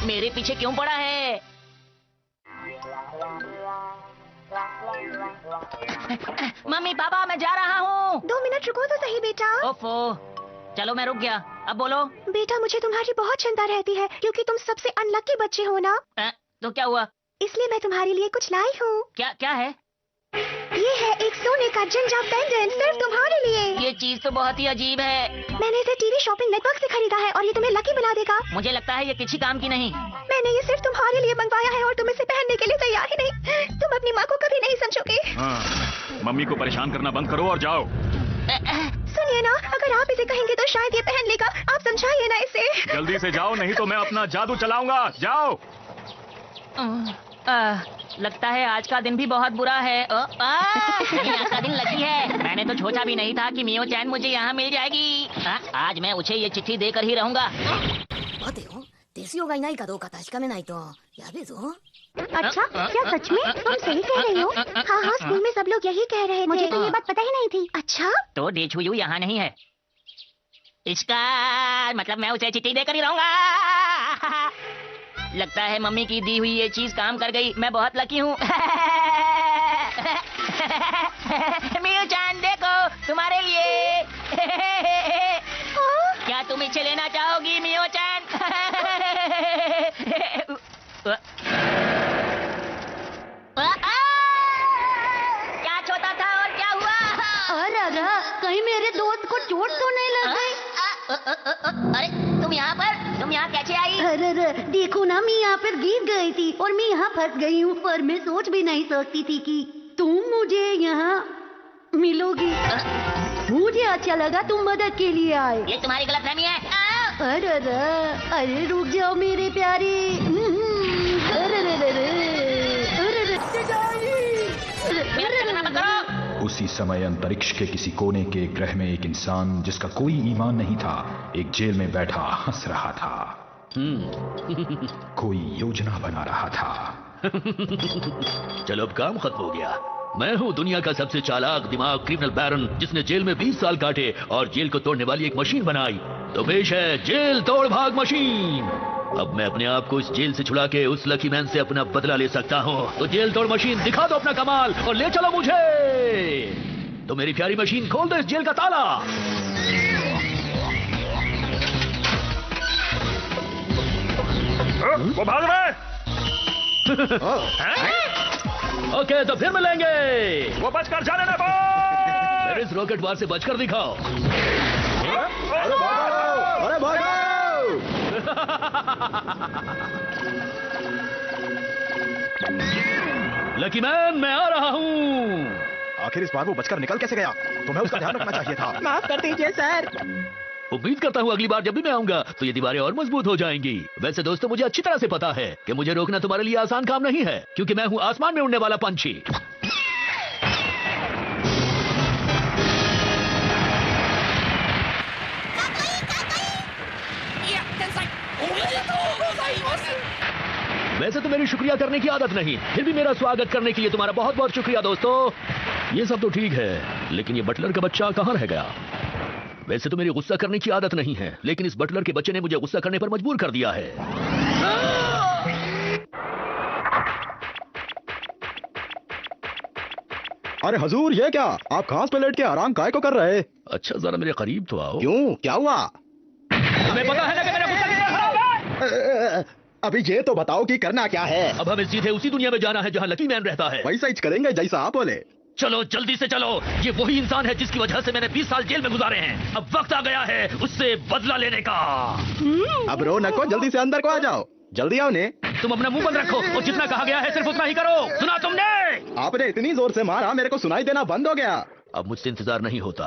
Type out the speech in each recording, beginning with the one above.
मेरे पीछे क्यों पड़ा है? मम्मी पापा मैं जा रहा हूँ। 2 मिनट रुको तो सही बेटा। ओफो, चलो मैं रुक गया। अब बोलो। बेटा मुझे तुम्हारी बहुत चिंता रहती है क्योंकि तुम सबसे अनलकी बच्चे हो ना। तो क्या हुआ? इसलिए मैं तुम्हारे लिए कुछ लाई हूँ। क्या क्या है? ये है एक सोने का जिंजा पेंडेंट सिर्फ तुम्हारे लिए। ये चीज तो बहुत ही अजीब है। मैंने इसे टीवी शॉपिंग नेटवर्क से खरीदा है और ये तुम्हें लकी बना देगा। मुझे लगता है ये किसी काम की नहीं। मैंने ये सिर्फ तुम्हारे लिए मंगवाया है और तुम इसे पहनने के लिए तैयार ही नहीं। तुम अपनी माँ को कभी नहीं समझोगे। मम्मी को परेशान करना बंद करो और जाओ। सुनिए ना, अगर आप इसे कहेंगे तो शायद ये पहन लेगा। आप समझाइए ना इसे। जल्दी से जाओ नहीं तो मैं अपना जादू चलाऊंगा। जाओ। लगता है आज का दिन भी बहुत बुरा है। नहीं, आज का दिन लकी है। मैंने तो सोचा भी नहीं था कि मियो चैन मुझे यहाँ मिल जाएगी। आज मैं उसे ये चिट्ठी देकर ही रहूंगा। अच्छा, क्या सच में? तुम सही कह रही हो। हाँ हाँ, स्कूल में सब लोग यही कह रहे थे। मुझे तो ये बात पता ही नहीं थी। अच्छा, तो डेछुयू यहाँ नहीं है। इसका मतलब मैं उसे चिट्ठी देकर ही रहूंगा। लगता है मम्मी की दी हुई ये चीज काम कर गई। मैं बहुत लकी हूँ। मियो चांद देखो तुम्हारे लिए। क्या तुम इसे लेना चाहोगी मियो चांद? क्या छोटा था और क्या हुआ? अरे कहीं मेरे दोस्त को चोट तो नहीं लग गई? अरे तुम यहाँ कैसे आई? अरे देखो ना, मैं यहाँ पर गिर गई थी और मैं यहाँ फंस गई हूँ। पर मैं सोच भी नहीं सकती थी कि तुम मुझे यहाँ मिलोगी। मुझे अच्छा लगा तुम मदद के लिए आए। ये तुम्हारी गलतफहमी है। अरे रुक जाओ मेरे प्यारे। उसी समय अंतरिक्ष के किसी कोने के ग्रह में एक इंसान जिसका कोई ईमान नहीं था, एक जेल में बैठा हंस रहा था। कोई योजना बना रहा था। चलो अब काम खत्म हो गया। मैं हूँ दुनिया का सबसे चालाक दिमाग क्रिमिनल बैरन, जिसने जेल में 20 साल काटे और जेल को तोड़ने वाली एक मशीन बनाई। तो पेश है जेल तोड़ भाग मशीन। अब मैं अपने आप को इस जेल से छुड़ा के उस लकी मैन से अपना बदला ले सकता हूँ। तो जेल तोड़ मशीन दिखा दो अपना कमाल और ले चलो मुझे। तो मेरी प्यारी मशीन खोल दो इस जेल का ताला। वो भाग रहा है। ओके तो फिर मिलेंगे। वो बचकर जाने ना दो। फिर इस रॉकेट वार से बचकर दिखाओ। अरे भागो! लकी मैन मैं आ रहा हूँ। आखिर इस बार वो बचकर निकल कैसे गया? तुम्हें उसका ध्यान रखना चाहिए था। माफ कर दीजिए सर। उम्मीद करता हूँ अगली बार जब भी मैं आऊंगा तो ये दीवारें और मजबूत हो जाएंगी। वैसे दोस्तों मुझे अच्छी तरह से पता है कि मुझे रोकना तुम्हारे लिए आसान काम नहीं है, क्योंकि मैं हूँ आसमान में उड़ने वाला पंछी। वैसे तो मेरी शुक्रिया करने की आदत नहीं, फिर भी मेरा स्वागत करने के लिए तुम्हारा बहुत बहुत शुक्रिया दोस्तों। ये सब तो ठीक है, लेकिन ये बटलर का बच्चा कहाँ रह गया? वैसे तो मेरी गुस्सा करने की आदत नहीं है, लेकिन इस बटलर के बच्चे ने मुझे गुस्सा करने पर मजबूर कर दिया है। अरे हजूर, ये क्या? आप घास पे लेट के आराम काय को कर रहे? अच्छा जरा मेरे करीब तो आओ। क्यों, क्या हुआ? तुम्हें पता है ना कि मेरा गुस्सा कितना खराब है? अभी ये तो बताओ कि करना क्या है? अब हमें सीधे उसी दुनिया में जाना है जहाँ लकी मैन रहता है। वैसा ही करेंगे जैसा आप बोले। चलो जल्दी से चलो। ये वही इंसान है जिसकी वजह से मैंने 20 साल जेल में गुजारे हैं। अब वक्त आ गया है उससे बदला लेने का। अब रो नको, जल्दी से अंदर को आ जाओ। जल्दी आओ ने। तुम अपना मुंह बंद रखो और जितना कहा गया है सिर्फ उतना ही करो। सुना तुमने? आपने इतनी जोर से मारा मेरे को सुनाई देना बंद हो गया। अब मुझसे इंतजार नहीं होता।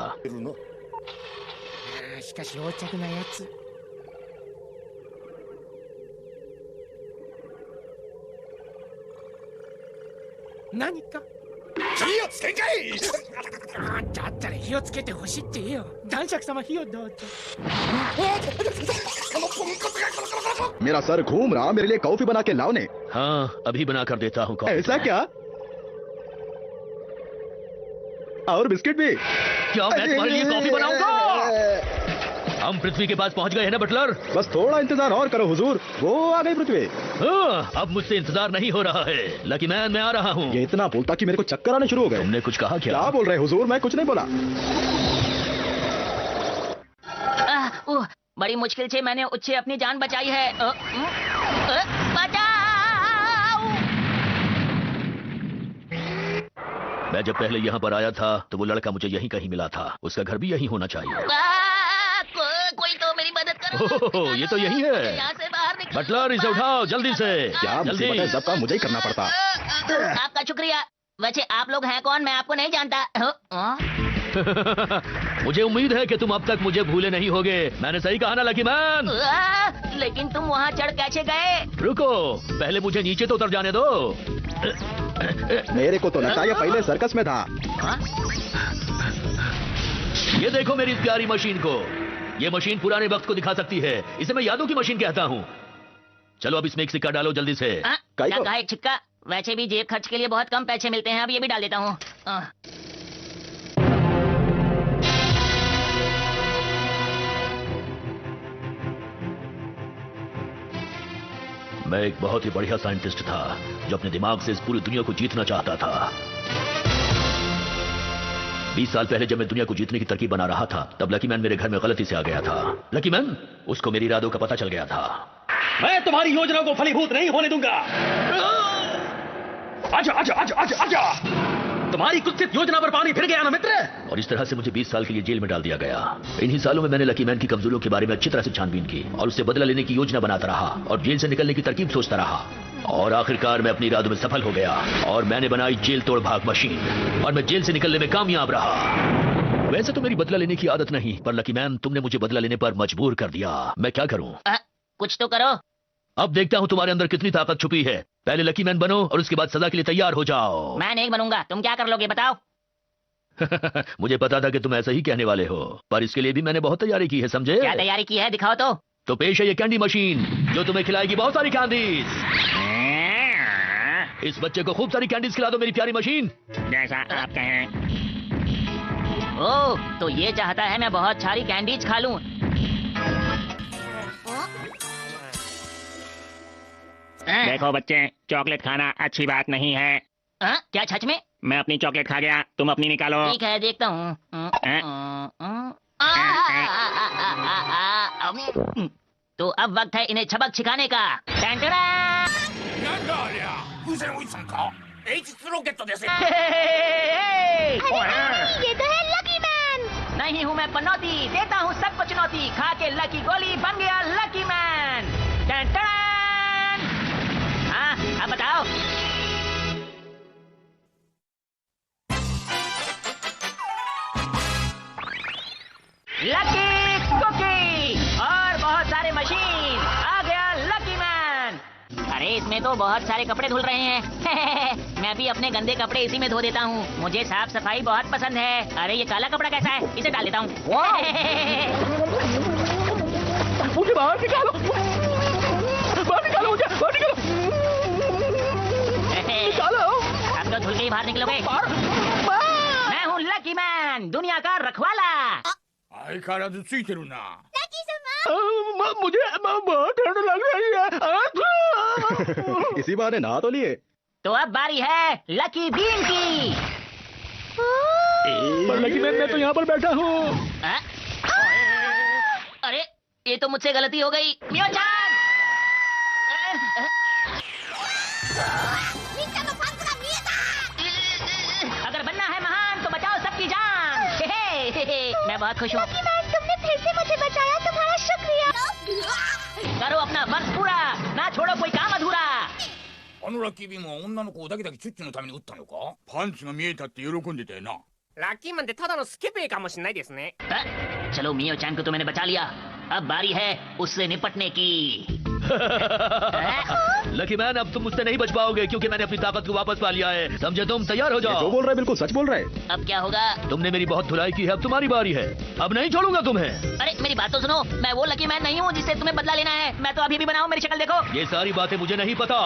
मेरा सर घूम रहा, मेरे लिए कॉफी बना के लाओ ने। हाँ अभी बना कर देता हूँ। ऐसा क्या? और बिस्किट भी? क्या मैं तुम्हारे लिए कॉफी बनाऊंगा? हम पृथ्वी के पास पहुंच गए हैं ना बटलर? बस थोड़ा इंतजार और करो हुजूर, वो आ गई पृथ्वी। हाँ, अब मुझसे इंतजार नहीं हो रहा है। लकी मैन, मैं आ रहा हूँ। ये इतना बोलता कि मेरे को चक्कर आने शुरू हो गए। तुमने कुछ कहा क्या? क्या बोल रहे हुजूर? मैं कुछ नहीं बोला। ओह, बड़ी मुश्किल से मैंने उससे अपनी जान बचाई है। बचाओ! मैं जब पहले यहाँ पर आया था तो वो लड़का मुझे यहीं कहीं मिला था। उसका घर भी यहीं होना चाहिए। कोई तो मेरी मदद करो। ओह, ये तो यही है। यहाँ से बाहर निकलो। बटलर, इसे उठाओ जल्दी से। क्या जल्दी। मुसीबत है, सब काम मुझे ही करना पड़ता। आपका शुक्रिया। वैसे आप लोग हैं कौन? मैं आपको नहीं जानता। मुझे उम्मीद है कि तुम अब तक मुझे भूले नहीं होगे। मैंने सही कहा ना लकी मैन? लेकिन तुम वहाँ चढ़ कैसे गए? रुको, पहले मुझे नीचे तो उतर जाने दो। मेरे को तो लगता है ये पहले सर्कस में था। ये देखो मेरी इस प्यारी मशीन को। ये मशीन पुराने वक्त को दिखा सकती है। इसे मैं यादों की मशीन कहता हूँ। चलो अब इसमें एक सिक्का डालो जल्दी से। कई क्या को- कहा एक छिक्का? वैसे भी जेब खर्च के लिए बहुत कम पैसे मिलते हैं। अब ये भी डाल देता हूँ। मैं एक बहुत ही बढ़िया साइंटिस्ट था जो अपने दिमाग से इस पूरी दुनिया को जीतना चाहता था। 20 साल पहले जब मैं दुनिया को जीतने की तरकीब बना रहा था तब लकी मैन मेरे घर में गलती से आ गया था। लकी मैन, उसको मेरी इरादों का पता चल गया था। मैं तुम्हारी योजना को फलीभूत नहीं होने दूंगा। आजा आजा आजा आजा आजा। तुम्हारी कुत्सित योजना पर पानी फिर गया ना मित्र। और इस तरह से मुझे 20 साल के लिए जेल में डाल दिया गया। इन्हीं सालों में मैंने लकी मैन की कमजोरियों के बारे में अच्छी तरह से छानबीन की और उससे बदला लेने की योजना बनाता रहा और जेल से निकलने की तरकीब सोचता रहा। और आखिरकार मैं अपनी इरादों में सफल हो गया और मैंने बनाई जेल तोड़ भाग मशीन और मैं जेल से निकलने में कामयाब रहा। वैसे तो मेरी बदला लेने की आदत नहीं, पर लकी मैन तुमने मुझे बदला लेने पर मजबूर कर दिया। मैं क्या करूं? कुछ तो करो। अब देखता हूं तुम्हारे अंदर कितनी ताकत छुपी है। पहले लकी मैन बनो और उसके बाद सजा के लिए तैयार हो जाओ। मैं नहीं बनूंगा। तुम क्या कर लोगे बताओ? मुझे पता था कि तुम ऐसा ही कहने वाले हो, पर इसके लिए भी मैंने बहुत तैयारी की है, समझे? क्या तैयारी की है? दिखाओ तो। तो पेश है ये कैंडी मशीन जो तुम्हें खिलाएगी बहुत सारी कैंडीज। इस बच्चे को खूब सारी कैंडीज खिला दो मेरी प्यारी मशीन। जैसा आप कहें। ओह, तो ये चाहता है मैं बहुत सारी कैंडीज खा लूं। देखो बच्चे, चॉकलेट खाना अच्छी बात नहीं है। क्या सच में? मैं अपनी चॉकलेट खा गया, तुम अपनी निकालो। ठीक है, देखता हूँ। तो अब वक्त है इन्हें सबक सिखाने का। टैंटरा! ये तो है लकी मैन। नहीं हूँ मैं पनौती, देता हूँ सबको चुनौती। खा के लकी गोली बन गया लकी मैन। टैंटन! हाँ, अब बताओ। लकी कुकी और बहुत सारे मशीन। आ गया लकी मैन। अरे इसमें तो बहुत सारे कपड़े धुल रहे हैं। मैं भी अपने गंदे कपड़े इसी में धो देता हूँ। मुझे साफ सफाई बहुत पसंद है। अरे ये काला कपड़ा कैसा है? इसे डाल देता हूँ। मुझे बाहर निकालो, बाहर निकालो, मुझे बाहर निकालो, निकालो। अब तो धुल के ही बाहर निकलोगे। मैं हूँ लकी मैन, दुनिया का रखवाला। मुझे बहुत ठंड लग रही है। इसी बहाने नहा तो लिए। तो अब बारी है लकी बीन की। पर लकी मैन, मैं तो यहाँ पर बैठा हूँ। अरे ये तो मुझसे गलती हो गई। मियो-चान! अगर बनना है महान तो बचाओ सबकी जान। मैं बहुत खुश हूँ। तुमने फिर से मुझे बचाया, तुम्हारा शुक्रिया। करो अपना वर्ष पूरा, ना छोड़ो कोई काम अधूरा। あのラッキービームは女の子をだけだけチュッチュのために撃ったのか？パンチが見えたって喜んでたよな。ラッキーマンってただのスケベかもしれないですね。 चलो मियो चान को तो मैंने बचा लिया। अब बारी है उससे निपटने की। लकी मैन, अब तुम मुझसे नहीं बच पाओगे क्योंकि मैंने अपनी ताकत को वापस पा लिया है। समझे तुम? तैयार हो जो जाओ। बोल रहे बिल्कुल सच बोल रहे। अब क्या होगा? तुमने मेरी बहुत धुलाई की है, अब तुम्हारी बारी है। अब नहीं छोड़ूंगा तुम्हें। अरे मेरी बात तो सुनो, मैं वो लकी मैन नहीं हूँ जिससे तुम्हें बदला लेना है। मैं तो अभी भी बनाऊँ, मेरी शक्ल देखो। ये सारी बातें मुझे नहीं पता।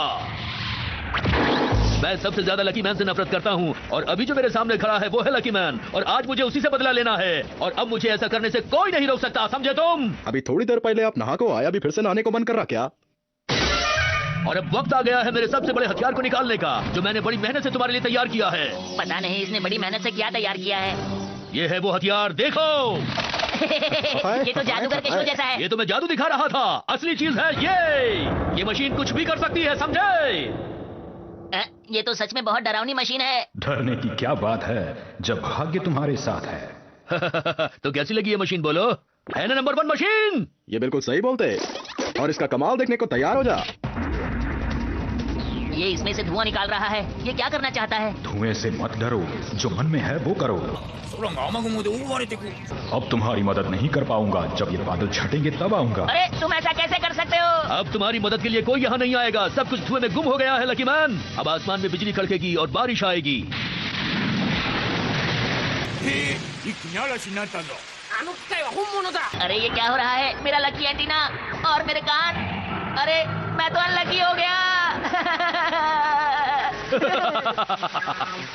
मैं सबसे ज्यादा लकी मैन से नफरत करता हूँ और अभी जो मेरे सामने खड़ा है वो है लकी मैन और आज मुझे उसी से बदला लेना है और अब मुझे ऐसा करने से कोई नहीं रोक सकता, समझे तुम? अभी थोड़ी देर पहले आप नहा को आया, अभी फिर से नहाने को मन कर रहा क्या? और अब वक्त आ गया है मेरे सबसे बड़े हथियार को निकालने का, जो मैंने बड़ी मेहनत से तुम्हारे लिए तैयार किया है। पता नहीं इसने बड़ी मेहनत से क्या तैयार किया है। ये है वो हथियार, देखो। ये तो जादूगर के शो जैसा है। ये तो मैं जादू दिखा रहा था, असली चीज है ये मशीन कुछ भी कर सकती है, समझे? ये तो सच में बहुत डरावनी मशीन है। डरने की क्या बात है जब भाग्य तुम्हारे साथ है। तो कैसी लगी ये मशीन, बोलो? है ना नंबर 1 मशीन? ये बिल्कुल सही बोलते, और इसका कमाल देखने को तैयार हो जा। ये इसमें से धुआं निकाल रहा है, ये क्या करना चाहता है? धुएं से मत डरो, जो मन में है वो करो। अब तुम्हारी मदद नहीं कर पाऊंगा, जब ये बादल छटेंगे तब आऊंगा। अरे तुम ऐसा कैसे कर सकते हो? अब तुम्हारी मदद के लिए कोई यहाँ नहीं आएगा, सब कुछ धुएं में गुम हो गया है लकी मैन। अब आसमान में बिजली कड़केगी और बारिश आएगी। अरे ये क्या हो रहा है? मेरा लकी एंटीना और मेरे कान, अरे मैं तो अनलकी हो गया।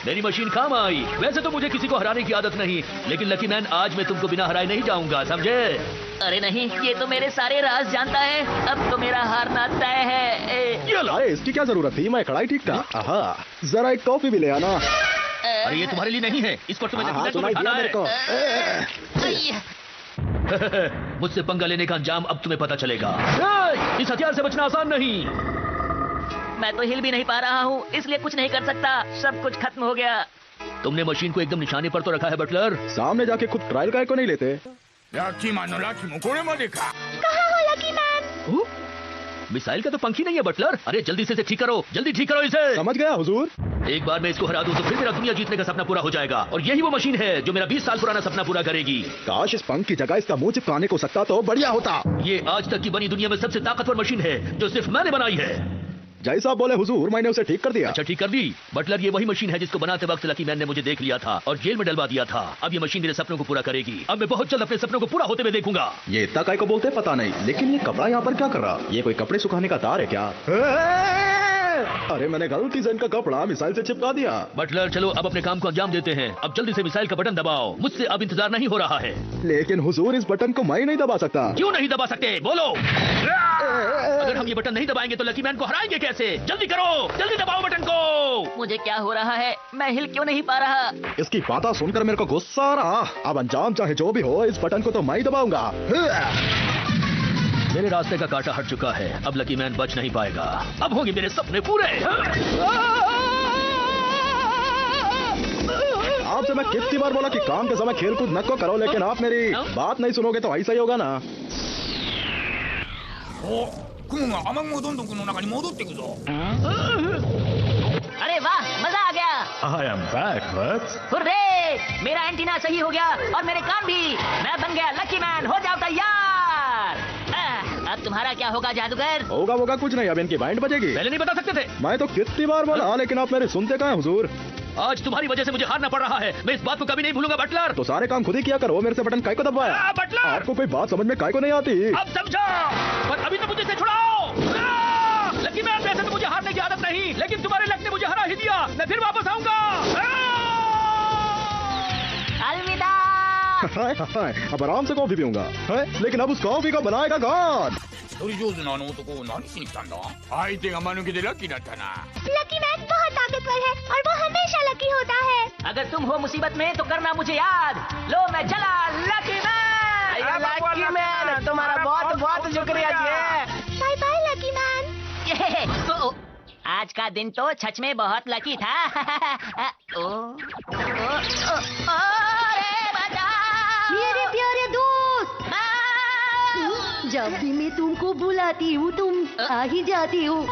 मेरी मशीन काम आई। वैसे तो मुझे किसी को हराने की आदत नहीं, लेकिन लकी मैन आज मैं तुमको बिना हराए नहीं जाऊंगा, समझे? अरे नहीं, ये तो मेरे सारे राज जानता है, अब तो मेरा हारना तय है। अरे इसकी क्या जरूरत थी, मैं खड़ा ही ठीक था। आहा, जरा एक कॉफी भी ले आना। अरे ये तुम्हारे लिए नहीं है, इस पर तुम्हें सुनाई दिया मेरे को। मुझसे पंगा लेने का अंजाम अब तुम्हें पता चलेगा। इस हथियार से बचना आसान नहीं। मैं तो हिल भी नहीं पा रहा हूँ, इसलिए कुछ नहीं कर सकता, सब कुछ खत्म हो गया। तुमने मशीन को एकदम निशाने पर तो रखा है बटलर। सामने जाके खुद ट्रायल का को नहीं लेते। कहाँ हो लकी मैन? मिसाइल का तो पंख ही नहीं है बटलर। अरे जल्दी से इसे ठीक करो, जल्दी ठीक करो इसे। समझ गया हुजूर। एक बार मैं इसको हरा दूं तो फिर मेरा दुनिया जीतने का सपना पूरा हो जाएगा, और यही वो मशीन है जो मेरा 20 साल पुराना सपना पूरा करेगी। काश इस पंख की जगह इसका मुंह चिपकाने को सकता तो बढ़िया होता। ये आज तक की बनी दुनिया में सबसे ताकतवर मशीन है, जो सिर्फ मैंने बनाई है। जैसा बोले हुजूर, मैंने उसे ठीक कर दिया। अच्छा, ठीक कर दी। बटलर, ये वही मशीन है जिसको बनाते वक्त लकी मैन ने मुझे देख लिया था और जेल में डलवा दिया था। अब ये मशीन मेरे सपनों को पूरा करेगी। अब मैं बहुत जल्द अपने सपनों को पूरा होते हुए देखूंगा। ये इतना काय को बोलते पता नहीं, लेकिन ये कपड़ा यहाँ पर क्या कर रहा? ये कोई कपड़े सुखाने का तार है क्या? अरे मैंने गलती से इनका कपड़ा मिसाइल से चिपका दिया। बटलर, चलो अब अपने काम को अंजाम देते हैं। अब जल्दी से मिसाइल का बटन दबाओ, मुझसे अब इंतजार नहीं हो रहा है। लेकिन हुजूर, इस बटन को मैं नहीं दबा सकता। क्यों नहीं दबा सकते, बोलो? अगर हम ये बटन नहीं दबाएंगे तो लकी मैन को हराएंगे कैसे? जल्दी करो, जल्दी दबाओ बटन को। मुझे क्या हो रहा है, मैं हिल क्यों नहीं पा रहा? इसकी बातें सुनकर मेरे को गुस्सा आ रहा। अब अंजाम चाहे जो भी हो, इस बटन को तो मैं ही दबाऊंगा। मेरे रास्ते का कांटा हट चुका है, अब लकी मैन बच नहीं पाएगा। अब होंगे मेरे सपने पूरे। आपसे मैं कितनी बार बोला कि काम के समय खेल कूद न को करो, लेकिन आप मेरी बात नहीं सुनोगे तो ऐसा ही होगा ना। अरे वाह, मजा आ गया। I am back, Vats. Hurray! मेरा एंटीना सही हो गया और मेरे कान भी। मैं बन गया लकी मैन, हो जाओ तैयार। अब तुम्हारा क्या होगा जादूगर? होगा कुछ नहीं, अब इनकी बैंड बजेगी। पहले नहीं बता सकते थे? मैं तो कितनी बार बोला, लेकिन आप मेरे सुनते कहाँ हुजूर? आज तुम्हारी वजह से मुझे हारना पड़ रहा है, मैं इस बात को कभी नहीं भूलूंगा बटलर। तो सारे काम खुद ही किया करो, मेरे से बटन काय को दबाया? बटलर, आपको कोई बात समझ में काय को नहीं आती? अब समझा, पर अभी तो मुझे इसे छुड़ाओ। लकी मैन, वैसे तो मुझे हारने की आदत नहीं, लेकिन तुम्हारे लक ने मुझे हरा ही दिया। मैं फिर वापस आऊंगा। अलविदा। अब आराम से कॉफी पीऊंगा, लेकिन अब उस कॉफी को बनाएगा कौन? लकी मैन बहुत ताकतवर है और वो हमेशा लकी होता है। अगर तुम हो मुसीबत में तो करना मुझे याद। लो मैं चला, लकी मैन। लकी मैन, तुम्हारा बहुत बहुत शुक्रिया जी। Bye bye lucky man. आज का दिन तो सच में बहुत लकी था। अरे बचा! मेरे प्यारे दोस्त, जब भी मैं तुमको बुलाती हूँ तुम आ ही जाती हो।